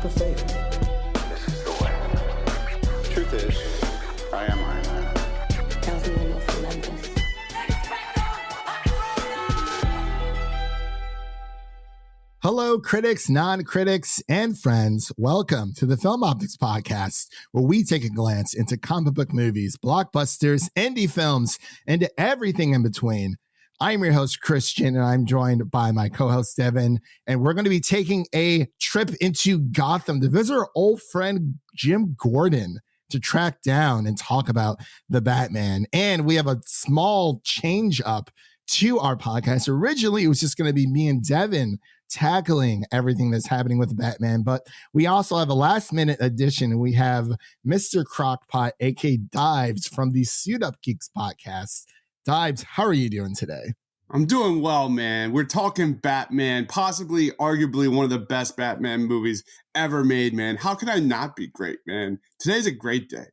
of fate. This is the way. Truth is, I am Iron Man. Tells me when you'll remember this. Hello, critics, non-critics, and friends. Welcome to the Film Optix podcast, where we take a glance into comic book movies, blockbusters, indie films, and everything in between. I'm your host, Christian, and I'm joined by my co-host, Devin, and we're going to be taking a trip into Gotham to visit our old friend, Jim Gordon, to track down and talk about the Batman. And we have a small change up to our podcast. Originally, it was just going to be me and Devin tackling everything that's happening with the Batman, but we also have a last minute addition, and we have Mr. Crockpot, aka Dives, from the Suit Up Geeks podcast. Dives, how are you doing today? I'm doing well, man. We're talking Batman, possibly, arguably one of the best Batman movies ever made, man. How could I not be great, man? Today's a great day.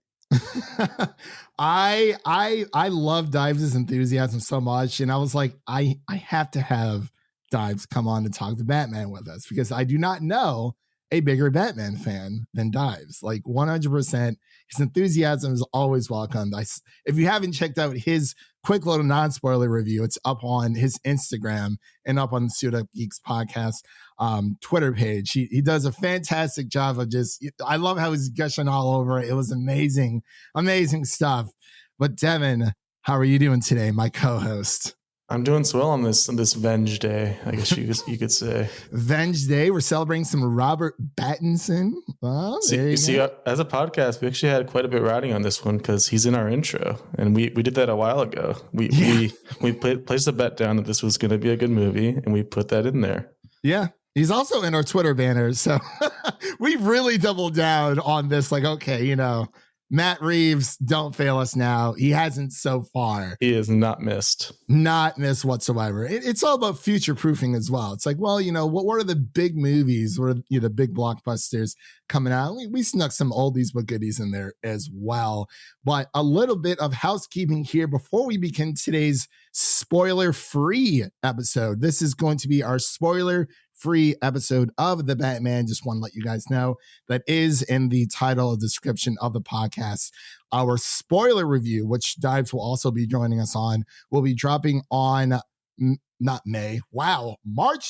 I love Dives' enthusiasm so much, and I was like, I have to have Dives come on to talk to Batman with us, because I do not know a bigger Batman fan than Dives. Like 100%. His enthusiasm is always welcomed. If you haven't checked out his quick little non-spoiler review, it's up on his Instagram and up on the Suit Up Geeks podcast Twitter page. He does a fantastic job of I love how he's gushing all over it. It was amazing stuff. But Devin, how are you doing today, my co-host? I'm doing swell on this Venge Day, I guess you could say. Venge Day. We're celebrating some Robert Pattinson. Well, see, as a podcast, we actually had quite a bit riding on this one because he's in our intro, and we did that a while ago. We placed a bet down that this was going to be a good movie, and we put that in there. Yeah. He's also in our Twitter banners, so we really doubled down on this. Like, okay, Matt Reeves, don't fail us now. He hasn't so far. He is not missed whatsoever. It's all about future proofing as well. It's like, well, what are the big movies? What are the big blockbusters coming out? We snuck some oldies but goodies in there as well. But a little bit of housekeeping here before we begin today's spoiler-free episode. This is going to be our spoiler-free episode of the Batman. Just want to let you guys know that is in the title and description of the podcast. Our spoiler review, which Dives will also be joining us on, will be dropping on March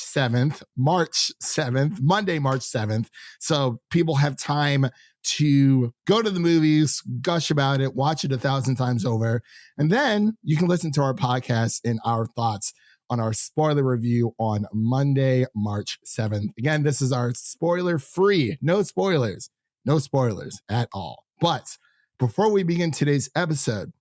7th, Monday, March 7th. So people have time to go to the movies, gush about it, watch it 1,000 times over, and then you can listen to our podcast and our thoughts on our spoiler review on Monday, March 7th. Again, this is our spoiler-free, no spoilers at all. But before we begin today's episode,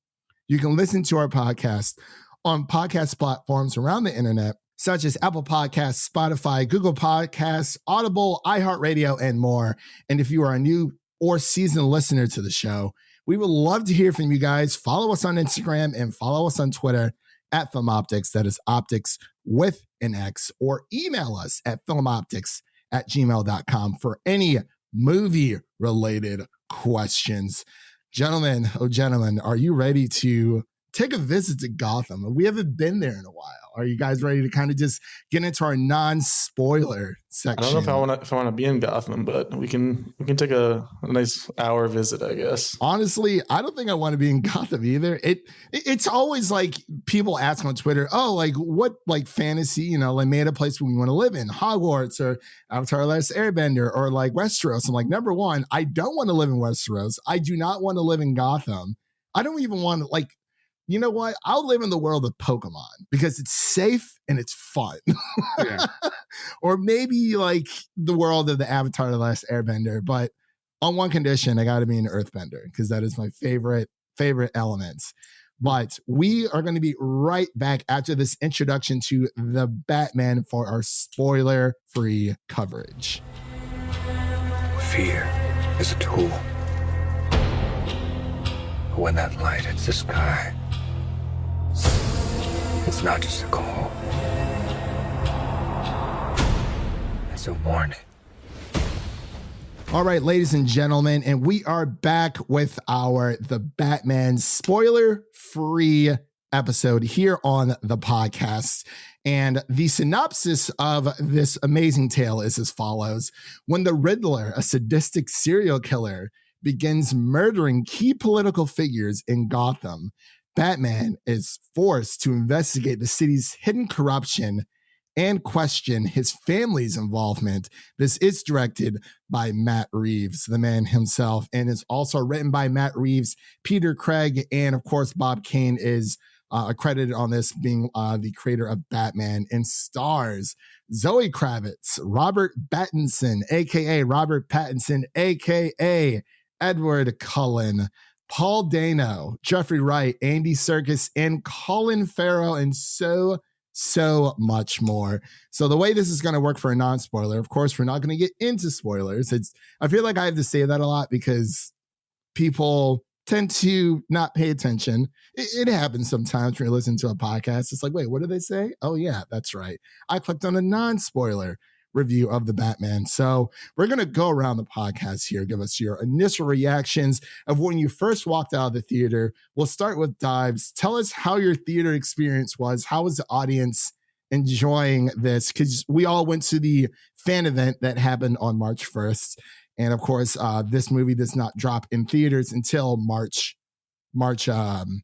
you can listen to our podcast on podcast platforms around the internet, such as Apple Podcasts, Spotify, Google Podcasts, Audible, iHeartRadio, and more. And if you are a new or seasoned listener to the show, we would love to hear from you guys. Follow us on Instagram and follow us on Twitter at Film Optix. That is Optix with an X, or email us at filmoptix@gmail.com for any movie-related questions. Gentlemen, are you ready to take a visit to Gotham? We haven't been there in a while. Are you guys ready to kind of just get into our non-spoiler section? I don't know if I want to be in Gotham, but we can take a nice hour visit, I guess. Honestly, I don't think I want to be in Gotham either. It's always like people ask on Twitter, oh, like what like fantasy, like made a place we want to live in, Hogwarts or Avatar: Last Airbender or like Westeros. I'm like, number one, I don't want to live in Westeros. I do not want to live in Gotham. I don't even want to you know what? I'll live in the world of Pokemon because it's safe and it's fun. Yeah. Or maybe like the world of the Avatar: The Last Airbender, but on one condition, I got to be an Earthbender because that is my favorite elements. But we are going to be right back after this introduction to the Batman for our spoiler-free coverage. Fear is a tool. But when that light hits the sky, it's not just a call. It's a warning. All right, ladies and gentlemen, and we are back with the Batman spoiler-free episode here on the podcast. And the synopsis of this amazing tale is as follows. When the Riddler, a sadistic serial killer, begins murdering key political figures in Gotham, Batman is forced to investigate the city's hidden corruption and question his family's involvement. This is directed by Matt Reeves, the man himself, and is also written by Matt Reeves, Peter Craig, and of course, Bob Kane is accredited on this, being the creator of Batman, and stars Zoe Kravitz, Robert Pattinson, aka Robert Pattinson, aka Edward Cullen, Paul Dano, Jeffrey Wright, Andy Serkis, and Colin Farrell, and so much more. So the way this is going to work for a non-spoiler, of course, we're not going to get into spoilers. I feel like I have to say that a lot because people tend to not pay attention. It happens sometimes when you listen to a podcast. It's like, wait, what did they say? Oh yeah, that's right. I clicked on a non-spoiler review of the Batman. So we're going to go around the podcast here. Give us your initial reactions of when you first walked out of the theater. We'll start with Dives. Tell us how your theater experience was. How was the audience enjoying this? Because we all went to the fan event that happened on March 1st. And of course, this movie does not drop in theaters until March 4th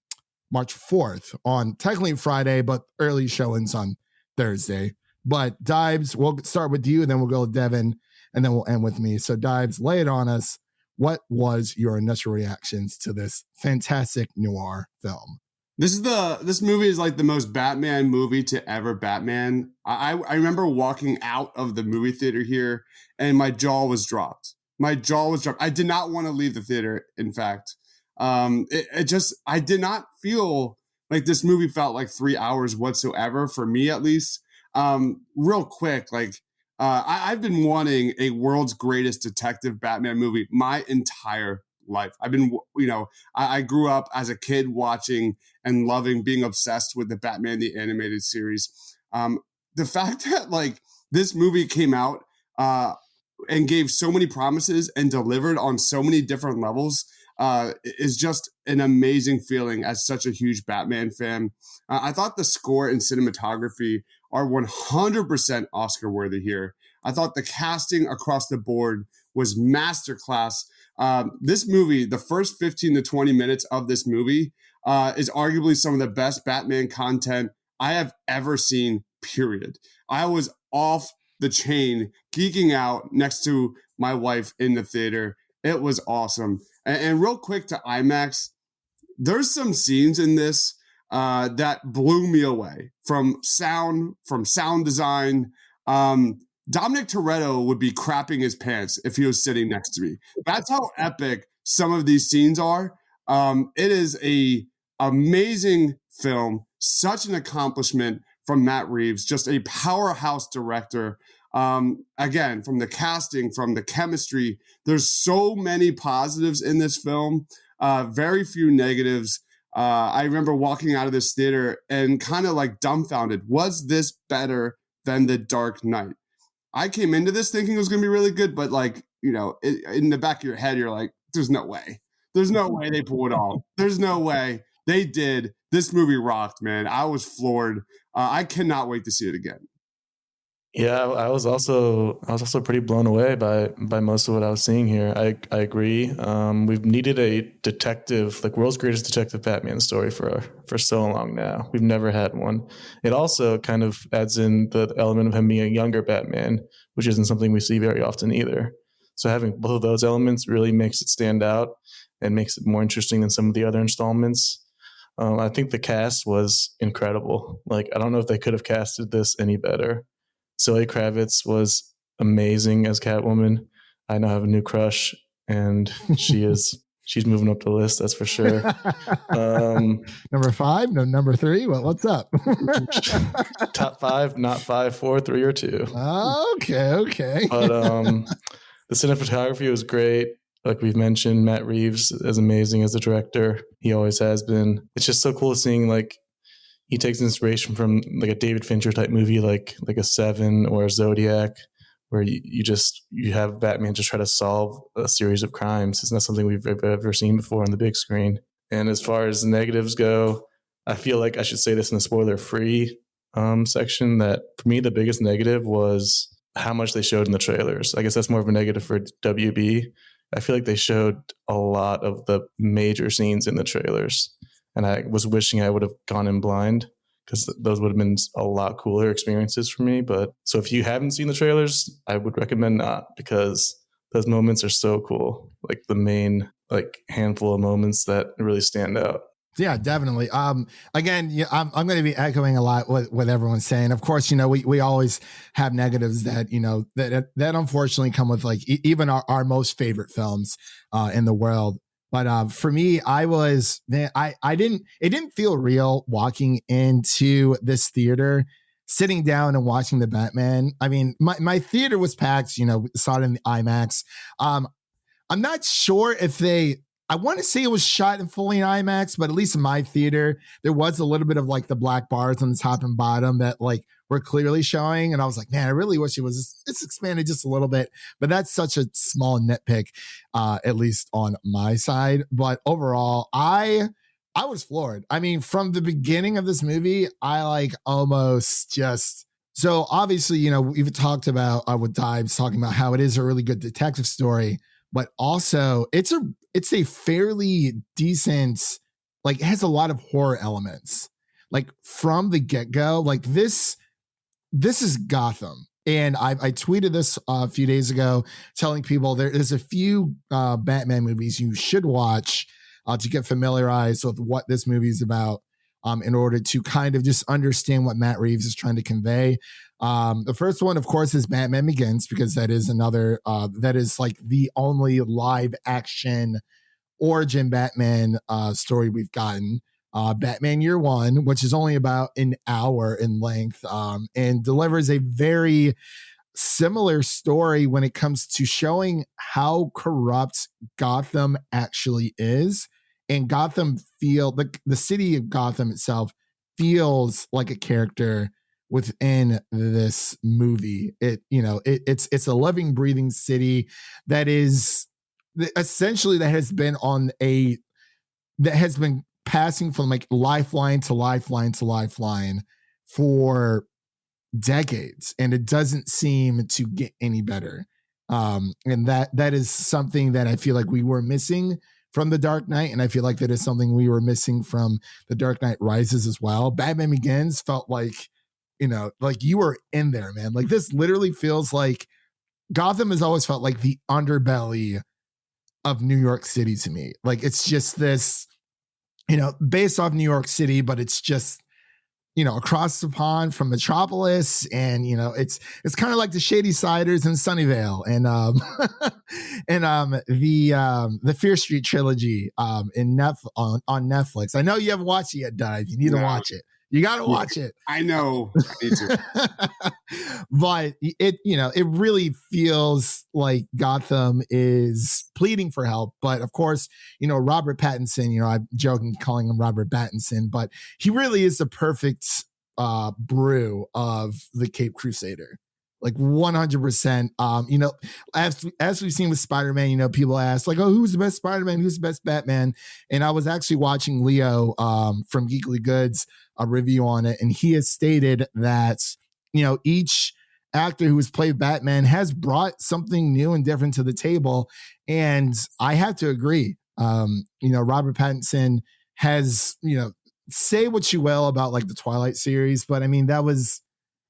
on technically Friday, but early showings on Thursday. But Dives, we'll start with you, then we'll go with Devin, and then we'll end with me. So Dives, lay it on us. What was your initial reactions to this fantastic noir film? This movie is like the most Batman movie to ever Batman. I remember walking out of the movie theater here and my jaw was dropped. I did not want to leave the theater, in fact. I did not feel like this movie felt like 3 hours whatsoever, for me at least. Real quick, I've been wanting a world's greatest detective Batman movie my entire life. I grew up as a kid watching and loving, being obsessed with the Batman the Animated Series. The fact that this movie came out and gave so many promises and delivered on so many different levels is just an amazing feeling as such a huge Batman fan. I thought the score and cinematography are 100% Oscar worthy here. I thought the casting across the board was masterclass. This movie, the first 15 to 20 minutes of this movie is arguably some of the best Batman content I have ever seen, period. I was off the chain, geeking out next to my wife in the theater. It was awesome. And real quick to IMAX, there's some scenes in this that blew me away from sound design. Dominic Toretto would be crapping his pants if he was sitting next to me. That's how epic some of these scenes are. It is a amazing film, such an accomplishment from Matt Reeves, just a powerhouse director. Again, from the casting, from the chemistry, there's so many positives in this film, very few negatives. I remember walking out of this theater and kind of dumbfounded. Was this better than The Dark Knight? I came into this thinking it was going to be really good, but in the back of your head, you're like, there's no way. There's no way they pull it off. There's no way they did. This movie rocked, man. I was floored. I cannot wait to see it again. Yeah, I was also pretty blown away by most of what I was seeing here. I agree. We've needed a detective, world's greatest detective Batman story for so long now. We've never had one. It also kind of adds in the element of him being a younger Batman, which isn't something we see very often either. So having both of those elements really makes it stand out and makes it more interesting than some of the other installments. I think the cast was incredible. I don't know if they could have casted this any better. Zoe Kravitz was amazing as Catwoman. I now have a new crush, and she's moving up the list, that's for sure. Number 5, no, number 3. What's up? Top 5, not 5, 4, 3, or 2. Okay. But the cinematography was great. Like we've mentioned, Matt Reeves is amazing as a director. He always has been. It's just so cool seeing he takes inspiration from a David Fincher type movie, like a Seven or a Zodiac, where you have Batman just try to solve a series of crimes. It's not something we've ever seen before on the big screen. And as far as the negatives go, I feel like I should say this in the spoiler-free section, that for me, the biggest negative was how much they showed in the trailers. I guess that's more of a negative for WB. I feel like they showed a lot of the major scenes in the trailers, and I was wishing I would have gone in blind, because those would have been a lot cooler experiences for me. But so if you haven't seen the trailers, I would recommend not, because those moments are so cool. Like the main handful of moments that really stand out. Yeah, definitely. Again, yeah, I'm going to be echoing a lot what everyone's saying. Of course, we always have negatives that, that unfortunately come with even our most favorite films in the world. But for me, it didn't feel real walking into this theater, sitting down and watching the Batman. I mean, my theater was packed, saw it in the IMAX. I'm not sure if I want to say it was shot in fully in IMAX, but at least in my theater, there was a little bit of the black bars on the top and bottom that were clearly showing. And I was like, man, I really wish it's expanded just a little bit, but that's such a small nitpick, at least on my side. But overall, I was floored. I mean, from the beginning of this movie, I almost just, so obviously, we've talked about with Dives talking about how it is a really good detective story, but also it's a fairly decent, it has a lot of horror elements, from the get-go. This is Gotham. And I tweeted this a few days ago telling people there's a few Batman movies you should watch to get familiarized with what this movie is about, in order to kind of just understand what Matt Reeves is trying to convey. The first one, of course, is Batman Begins, because that is another, that is the only live action origin Batman story we've gotten. Batman Year One, which is only about an hour in length, and delivers a very similar story when it comes to showing how corrupt Gotham actually is. And Gotham the city of Gotham itself feels like a character within this movie. It's a living, breathing city that is essentially that has been passing from lifeline to lifeline to lifeline for decades, and it doesn't seem to get any better. And that is something that I feel like we were missing from The Dark Knight, and I feel like that is something we were missing from The Dark Knight Rises as well. Batman Begins felt like you were in there, man. This literally feels like Gotham has always felt like the underbelly of New York City to me. It's just this, based off New York City, but it's just, across the pond from Metropolis, and it's kind of like the Shady Siders in Sunnyvale, and the Fear Street trilogy on Netflix. I know you haven't watched it yet, Dive. You need to watch it. You got to watch it. I know. I need to. But it really feels like Gotham is pleading for help. But of course, Robert Pattinson, I'm joking calling him Robert Pattinson, but he really is the perfect brew of the Caped Crusader. 100%. As we've seen with Spider-Man, people ask oh, who's the best Spider-Man? Who's the best Batman? And I was actually watching Leo from Geekly Goods, a review on it, and he has stated that each actor who has played Batman has brought something new and different to the table, and I have to agree. Robert Pattinson has say what you will about the Twilight series, but I mean that was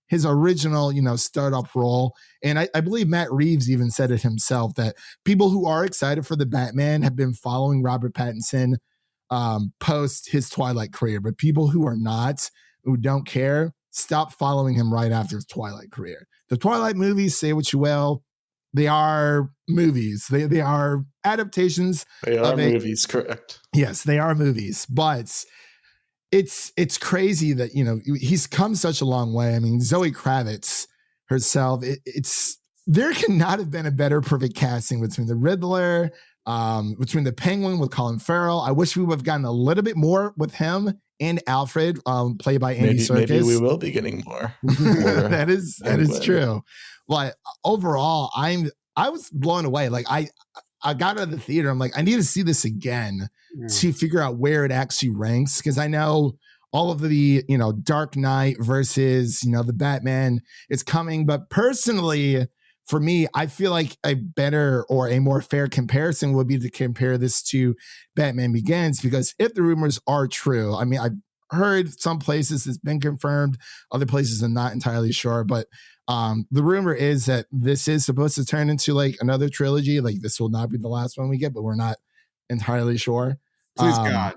his original startup role, and I believe Matt Reeves even said it himself that people who are excited for the Batman have been following Robert Pattinson post his Twilight career, but people who are not, who don't care, stop following him right after his Twilight career. The Twilight movies, say what you will, they are movies. They are adaptations. They are movies, correct? Yes, they are movies, but it's crazy that he's come such a long way. I mean, Zoe Kravitz herself, there cannot have been a better perfect casting between the Riddler, between the Penguin with Colin Farrell. I wish we would have gotten a little bit more with him and Alfred, played by Andy Serkis. Maybe we will be getting more. that is true. But overall, I was blown away. I got out of the theater. I'm I need to see this again to figure out where it actually ranks, because I know all of the, Dark Knight versus, the Batman is coming. But personally, for me, I feel like a better or a more fair comparison would be to compare this to Batman Begins, because if the rumors are true, I mean, I've heard some places it's been confirmed, other places I'm not entirely sure, but the rumor is that this is supposed to turn into like another trilogy. Like this will not be the last one we get, but we're not entirely sure. Please God.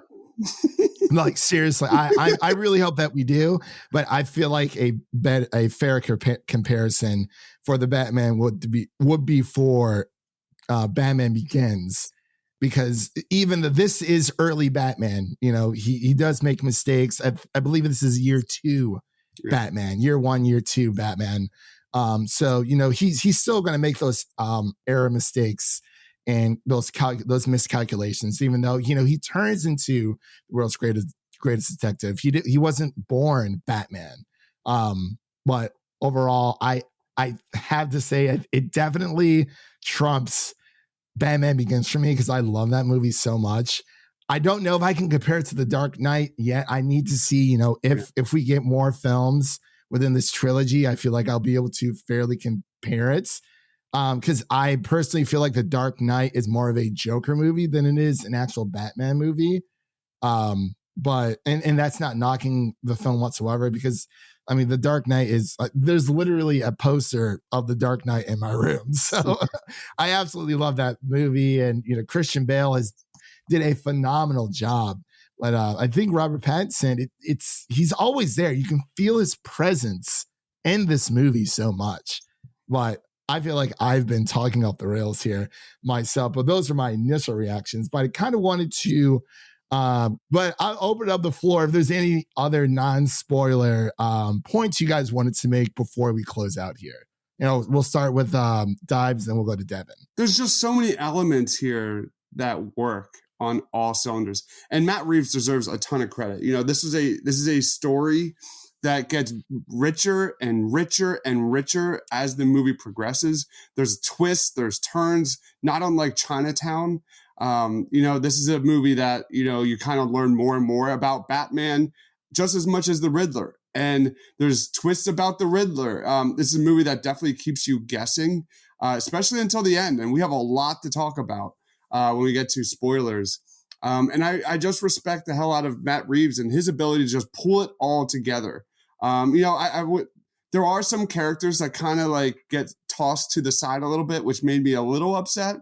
Like seriously, I really hope that we do, but I feel like a fair comparison for the Batman would be for Batman Begins, because even though this is early Batman, he does make mistakes. I believe this is year 2 Batman, year 1, year 2 Batman. So he's still going to make those error mistakes and those miscalculations, even though he turns into the world's greatest detective. He wasn't born Batman, but overall, I have to say it definitely trumps Batman Begins for me, because I love that movie so much. I don't know if I can compare it to The Dark Knight yet. I need to see if we get more films within this trilogy, I feel like I'll be able to fairly compare it. Because I personally feel like The Dark Knight is more of a Joker movie than it is an actual Batman movie. But that's not knocking the film whatsoever, because I mean, The Dark Knight is there's literally a poster of The Dark Knight in my room. So I absolutely love that movie. And, Christian Bale did a phenomenal job. But I think Robert Pattinson, he's always there. You can feel his presence in this movie so much. But I feel like I've been talking off the rails here myself, but those are my initial reactions. But I kind of wanted to, but I'll open up the floor if there's any other non-spoiler points you guys wanted to make before we close out here. We'll start with Dives, then we'll go to Devin. There's just so many elements here that work on all cylinders, and Matt Reeves deserves a ton of credit. This is a story that gets richer and richer and richer as the movie progresses. There's twists, there's turns, not unlike Chinatown. This is a movie that, you kind of learn more and more about Batman just as much as the Riddler. And there's twists about the Riddler. This is a movie that definitely keeps you guessing, especially until the end. And we have a lot to talk about when we get to spoilers. And I just respect the hell out of Matt Reeves and his ability to just pull it all together. There are some characters that kind of like get tossed to the side a little bit, which made me a little upset.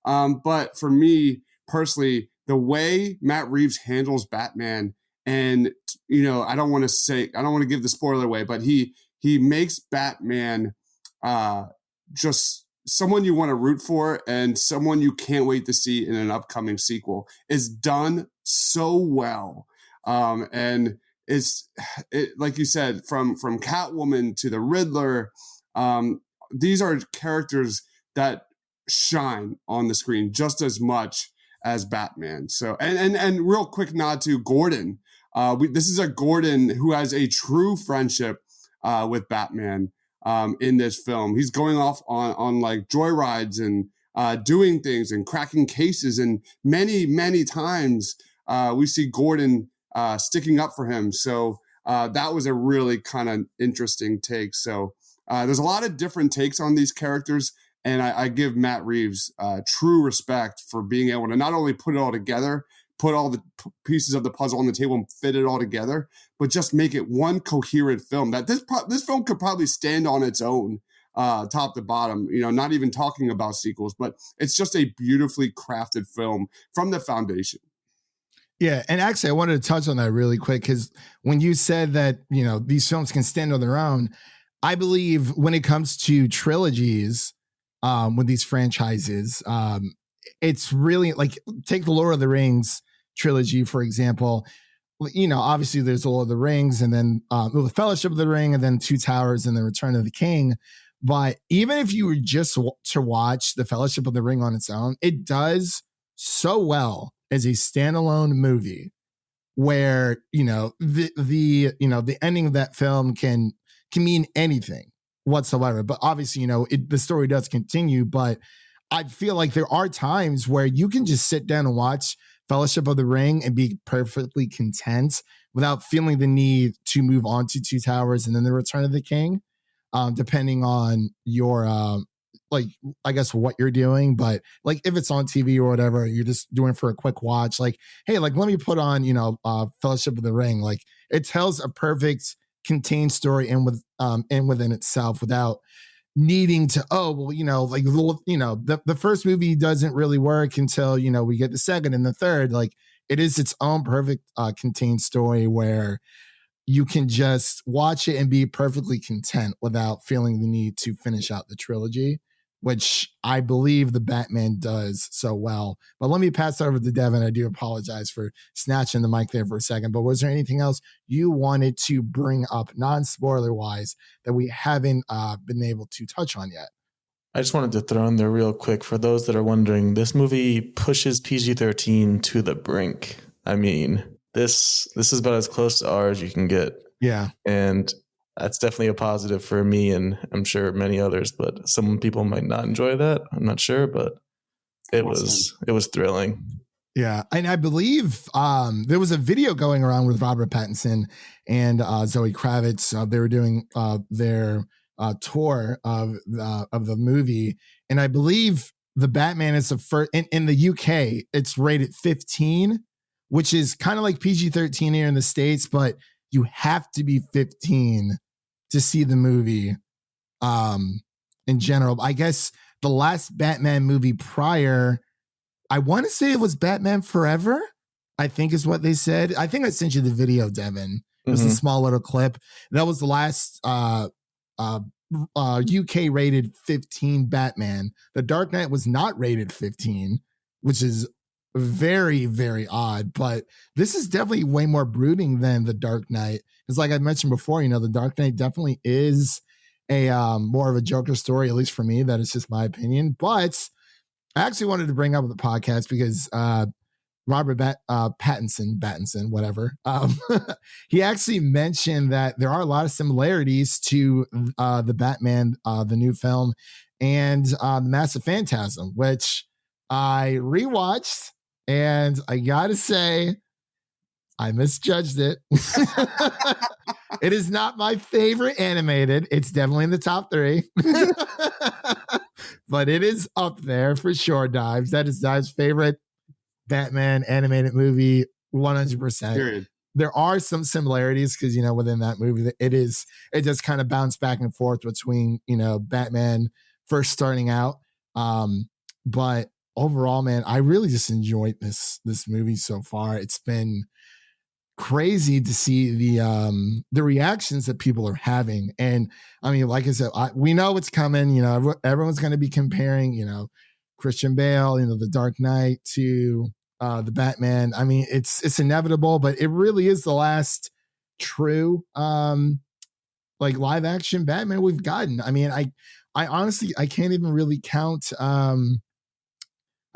But for me personally, the way Matt Reeves handles Batman, and I don't want to give the spoiler away, but he makes Batman just someone you want to root for and someone you can't wait to see in an upcoming sequel. Is done so well, and it's like you said, from Catwoman to the Riddler. These are characters that shine on the screen just as much as Batman. So, and real quick nod to Gordon. This is a Gordon who has a true friendship with Batman in this film. He's going off on like joyrides and doing things and cracking cases, and many times we see Gordon sticking up for him. So that was a really kind of interesting take. So there's a lot of different takes on these characters, and I give Matt Reeves true respect for being able to not only put it all together, put all the pieces of the puzzle on the table and fit it all together, but just make it one coherent film. That this film could probably stand on its own, top to bottom, not even talking about sequels, but it's just a beautifully crafted film from the foundation. Yeah, and actually I wanted to touch on that really quick, because when you said that, these films can stand on their own, I believe when it comes to trilogies with these franchises, it's really like, take the Lord of the Rings trilogy, for example. Obviously there's the Lord of the Rings, and then the Fellowship of the Ring, and then Two Towers, and then Return of the King. But even if you were just to watch the Fellowship of the Ring on its own, it does so well as a standalone movie, where the ending of that film can mean anything whatsoever. But obviously, the story does continue. But I feel like there are times where you can just sit down and watch Fellowship of the Ring and be perfectly content without feeling the need to move on to Two Towers and then the Return of the King, depending on your like, I guess what you're doing. But like if it's on TV or whatever, you're just doing it for a quick watch, like, hey, like let me put on, Fellowship of the Ring. Like it tells a perfect contained story and within itself without needing to, the first movie doesn't really work until, we get the second and the third. Like it is its own perfect contained story where you can just watch it and be perfectly content without feeling the need to finish out the trilogy, which I believe the Batman does so well. But let me pass it over to Devin. I do apologize for snatching the mic there for a second, but was there anything else you wanted to bring up non-spoiler wise that we haven't been able to touch on yet? I just wanted to throw in there real quick for those that are wondering, this movie pushes PG-13 to the brink. I mean, this is about as close to R as you can get. Yeah. And that's definitely a positive for me and I'm sure many others, but some people might not enjoy that. I'm not sure, but it was thrilling. Yeah. And I believe there was a video going around with Robert Pattinson and Zoe Kravitz. They were doing their tour of the movie. And I believe the Batman is the first in the UK, it's rated 15, which is kind of like PG-13 here in the States, but you have to be 15 to see the movie in general. I guess the last Batman movie prior, I want to say it was Batman Forever, I think is what they said. I think I sent you the video, Devin. It was a small little clip. That was the last UK rated 15 Batman. The Dark Knight was not rated 15, which is very, very odd, but this is definitely way more brooding than The Dark Knight. It's like I mentioned before, The Dark Knight definitely is a more of a Joker story, at least for me. That is just my opinion. But I actually wanted to bring up the podcast because Robert Pattinson, whatever. He actually mentioned that there are a lot of similarities to the Batman, the new film, and the Massive Phantasm, which I rewatched. And I gotta say, I misjudged it. It is not my favorite animated. It's definitely in the top 3. But it is up there for sure, Dives. That is Dives' favorite Batman animated movie, 100%. Period. There are some similarities because, within that movie, it just kind of bounced back and forth between, Batman first starting out. But overall, man, I really just enjoyed this movie so far. It's been crazy to see the reactions that people are having. And I mean, like I said, we know it's coming. Everyone's going to be comparing, Christian Bale, the Dark Knight to the Batman. I mean, it's inevitable, but it really is the last true like live action Batman we've gotten. I mean, I honestly I can't even really count.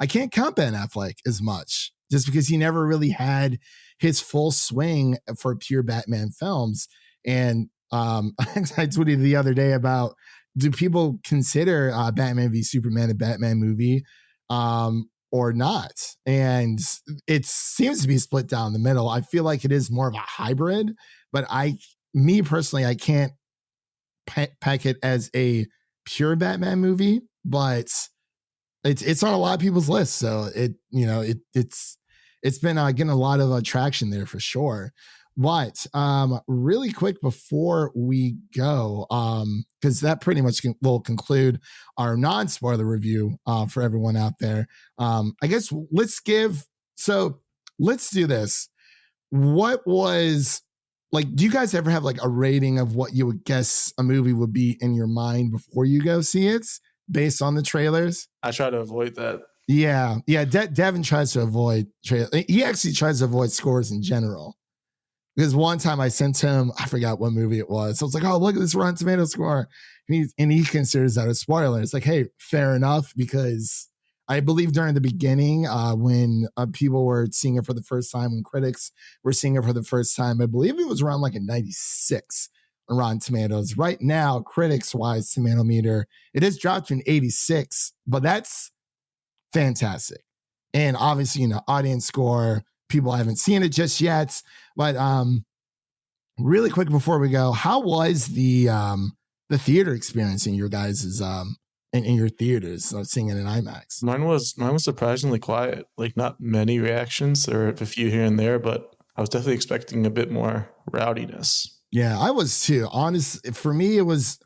I can't count Ben Affleck as much just because he never really had his full swing for pure Batman films. And I tweeted the other day about, do people consider Batman v Superman a Batman movie or not? And it seems to be split down the middle. I feel like it is more of a hybrid, but me personally, I can't pack it as a pure Batman movie, but it's on a lot of people's lists. So it's been getting a lot of traction there for sure. But really quick before we go, because that pretty much will conclude our non-spoiler review for everyone out there. I guess let's do this. What was like, do you guys ever have like a rating of what you would guess a movie would be in your mind before you go see it based on the trailers? I try to avoid that. Yeah. Devin tries to avoid trailers. He actually tries to avoid scores in general. Because one time I sent him, I forgot what movie it was. So I was like, oh, look at this Rotten Tomato score. And he considers that a spoiler. It's like, hey, fair enough. Because I believe during the beginning, when people were seeing it for the first time, when critics were seeing it for the first time, I believe it was around like a 96 on Rotten Tomatoes. Right now, critics-wise, tomato meter, it has dropped to an 86. But that's fantastic. And obviously, audience score, people haven't seen it just yet. But really quick before we go, how was the theater experience in your guys's in your theaters, seeing it in IMAX? Mine was surprisingly quiet. Like, not many reactions. There were a few here and there, but I was definitely expecting a bit more rowdiness. Yeah, I was too. Honest, for me, it was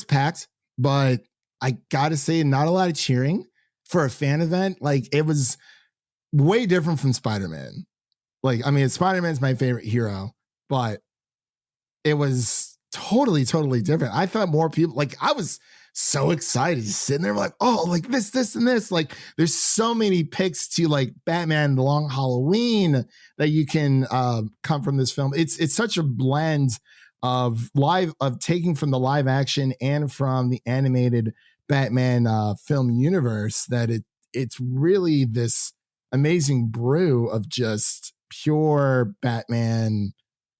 packed, but I gotta say, not a lot of cheering for a fan event. Like, it was way different from Spider-Man. Like, I mean, Spider-Man's my favorite hero, but it was totally different. I thought more people, like, I was so excited, just sitting there like, oh, like this, and this. Like, there's so many picks to like Batman: The Long Halloween that you can come from this film. It's such a blend of taking from the live action and from the animated Batman film universe that it's really this amazing brew of just pure Batman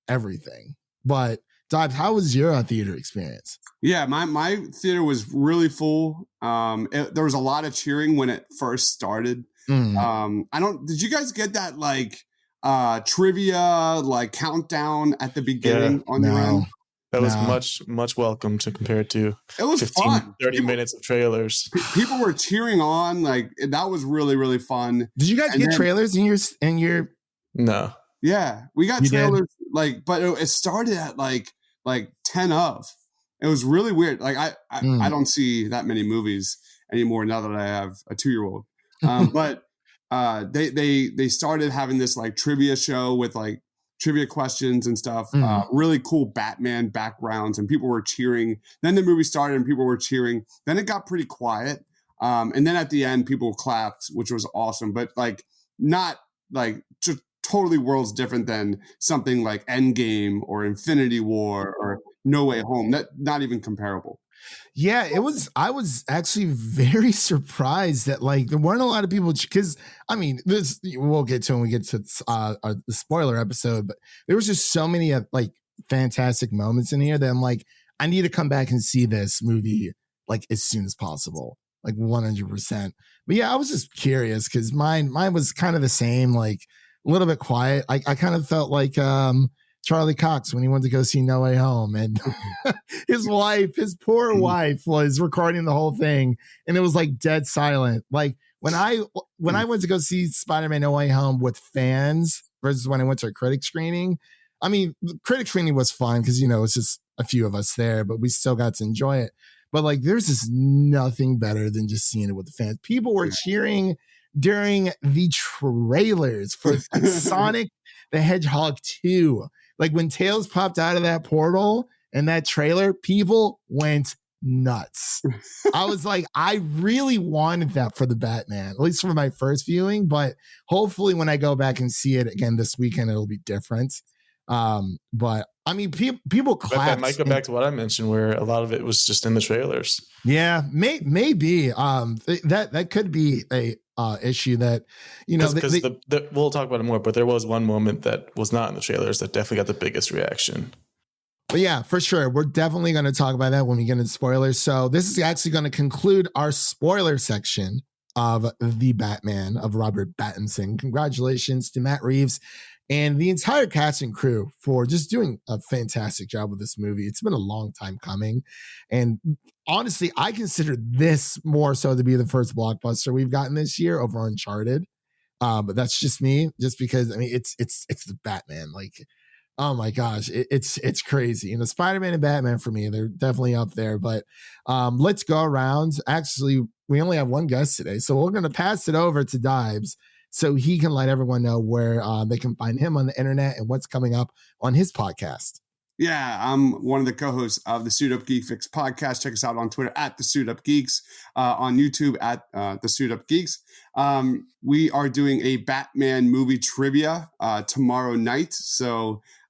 everything. But Dobbs, how was your theater experience? Yeah, my theater was really full. There was a lot of cheering when it first started. Did you guys get that like trivia like countdown at the beginning on your end? That was much welcome to compare to it was 30 minutes of trailers. People were cheering on, like that was really fun. Did you guys get trailers in your No. Yeah, we got trailers but it started at like 10 of. It was really weird. Like I don't see that many movies anymore now that I have a 2-year-old. But they started having this like trivia show with like trivia questions and stuff. Really cool Batman backgrounds, and people were cheering. Then the movie started and people were cheering. Then it got pretty quiet. And then at the end, people clapped, which was awesome. But like not like just totally worlds different than something like Endgame or Infinity War or No Way Home. Not even comparable. Yeah, I was actually very surprised that like there weren't a lot of people, because I mean, this we'll get to when we get to the spoiler episode, but there was just so many like fantastic moments in here that I'm like, I need to come back and see this movie like as soon as possible, like 100%. But yeah, I was just curious because mine was kind of the same, like a little bit quiet. I kind of felt like Charlie Cox when he went to go see No Way Home, and his poor wife was recording the whole thing, and it was like dead silent. Like when I went to go see Spider-Man No Way Home with fans versus when I went to a critic screening. I mean, the critic screening was fun because it's just a few of us there, but we still got to enjoy it. But like, there's just nothing better than just seeing it with the fans. People were cheering during the trailers for Sonic the Hedgehog 2. Like when Tails popped out of that portal and that trailer, people went nuts. I was like, I really wanted that for the Batman, at least for my first viewing. But hopefully when I go back and see it again this weekend, it'll be different. But I mean, people clapped. That might go back to what I mentioned, where a lot of it was just in the trailers. Yeah, maybe. That could be a issue that because we'll talk about it more. But there was one moment that was not in the trailers that definitely got the biggest reaction. But yeah, for sure, we're definitely going to talk about that when we get into spoilers. So this is actually going to conclude our spoiler section of The Batman of Robert Pattinson. Congratulations to Matt Reeves and the entire cast and crew for just doing a fantastic job with this movie. It's been a long time coming. And honestly, I consider this more so to be the first blockbuster we've gotten this year over Uncharted. But that's just me, just because, I mean, it's the Batman. Like, oh my gosh, it's crazy. And the Spider-Man and Batman for me, they're definitely up there. But let's go around. Actually, we only have one guest today, so we're going to pass it over to Dibes so he can let everyone know where they can find him on the internet and what's coming up on his podcast. Yeah, I'm one of the co-hosts of the Suit Up Geek Fix podcast. Check us out on Twitter at the Suit Up Geeks, on YouTube at the Suit Up Geeks. We are doing a Batman movie trivia tomorrow night,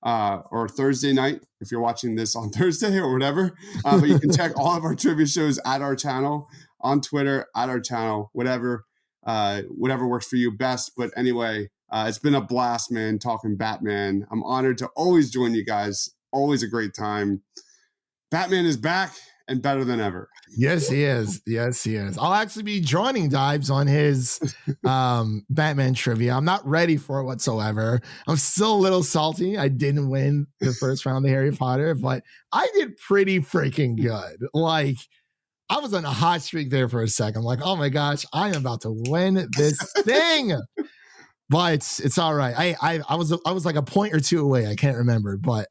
or Thursday night if you're watching this on Thursday or whatever. But you can check all of our trivia shows at our channel, on Twitter, at our channel, whatever works for you best. But anyway, it's been a blast, man, talking Batman. I'm honored to always join you guys. Always a great time. Batman is back, and better than ever. Yes, he is. Yes, he is. I'll actually be joining Dibes on his Batman trivia. I'm not ready for it whatsoever. I'm still a little salty. I didn't win the first round of Harry Potter, but I did pretty freaking good. Like, I was on a hot streak there for a second. I'm like, oh my gosh, I am about to win this thing. But it's all right. I was like a point or two away. I can't remember, but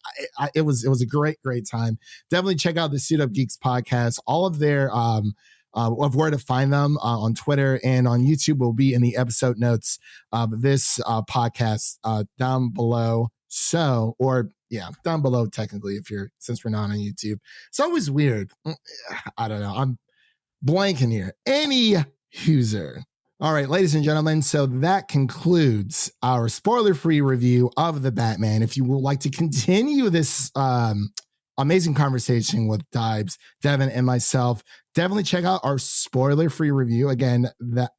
it was a great time. Definitely check out the Suit Up Geeks podcast. All of their of where to find them on Twitter and on YouTube will be in the episode notes of this podcast down below. So, or yeah, down below technically since we're not on YouTube. It's always weird. I don't know. I'm blanking here. Any user. All right, ladies and gentlemen, so that concludes our spoiler-free review of The Batman. If you would like to continue this amazing conversation with Dibes, Devin, and myself, definitely check out our spoiler-free review. Again,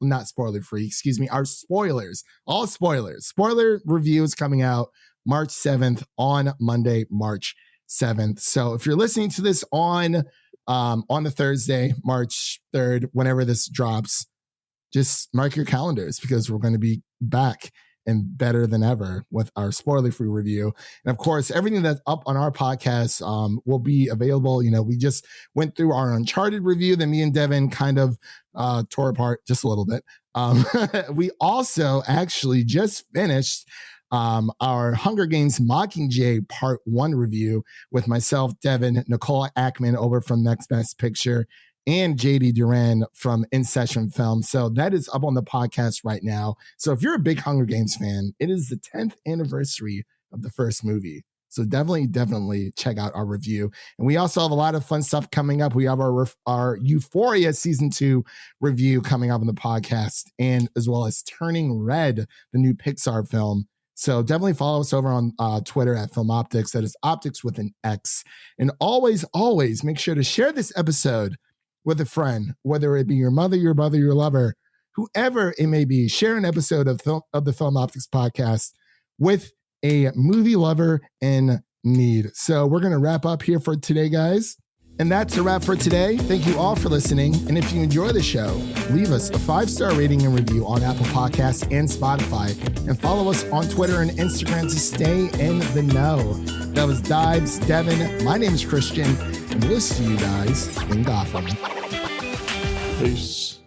not spoiler-free, excuse me, our spoilers. All spoilers. Spoiler review is coming out March 7th on Monday, March 7th. So if you're listening to this on the Thursday, March 3rd, whenever this drops, just mark your calendars because we're going to be back and better than ever with our spoiler-free review. And of course, everything that's up on our podcast will be available. You know, we just went through our Uncharted review that me and Devin kind of tore apart just a little bit. We also actually just finished our Hunger Games Mockingjay Part 1 review with myself, Devin, Nicole Ackman over from Next Best Picture, and JD Duran from In Session Film. So that is up on the podcast right now. So if you're a big Hunger Games fan, it is the 10th anniversary of the first movie. So definitely check out our review. And we also have a lot of fun stuff coming up. We have our Euphoria Season 2 review coming up on the podcast, and as well as Turning Red, the new Pixar film. So definitely follow us over on Twitter at Film Optix. That is Optix with an X. And always make sure to share this episode with a friend, whether it be your mother, your brother, your lover, whoever it may be. Share an episode of the Film Optix podcast with a movie lover in need. So we're going to wrap up here for today, guys. And that's a wrap for today. Thank you all for listening. And if you enjoy the show, leave us a 5-star rating and review on Apple Podcasts and Spotify. And follow us on Twitter and Instagram to stay in the know. That was Dibes, Devin. My name is Christian. And we'll see you guys in Gotham. Peace.